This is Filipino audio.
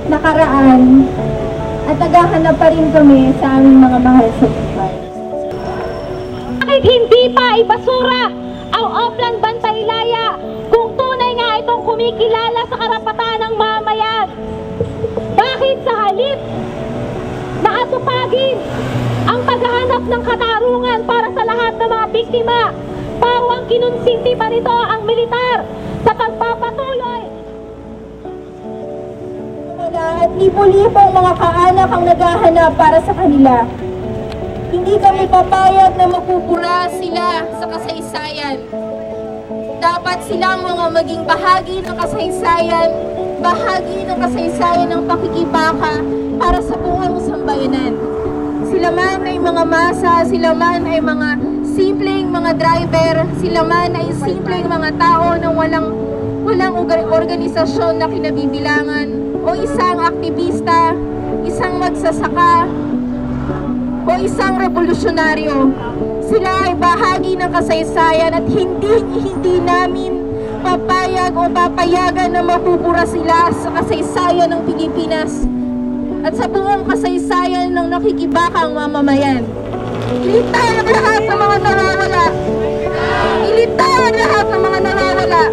nakaraan at naghahanap pa rin kami sa aming mga mahal sa buhay. Bakit hindi pa ibasura ang Oplan Bantaylaya kung tunay nga itong kumikilala sa karapatan ng mamayan? Bakit sa halip na atupagin ang paghahanap ng katarungan para sa lahat ng mga biktima, parang kinunsinti pa nito ang militar sa pagpapatuloy at libo-libong mga kaanak ang naghahanap para sa kanila. Hindi kami papayag na mapupura sila sa kasaysayan. Dapat sila mga maging bahagi ng kasaysayan, bahagi ng kasaysayan ng pakikibaka para sa buong sambayanan. Sila man ay mga masa, sila man ay mga simpleng mga driver, sila man ay simpleng mga tao na walang organisasyon na kinabibilangan, o isang aktivista, isang magsasaka, o isang revolusyonaryo. Sila ay bahagi ng kasaysayan at hindi namin papayag o papayagan na mapupura sila sa kasaysayan ng Pilipinas at sa buong kasaysayan ng nakikibakang mamamayan. Ilitaw ang lahat ng mga nawawala! Ilitaw ang lahat ng mga nawawala!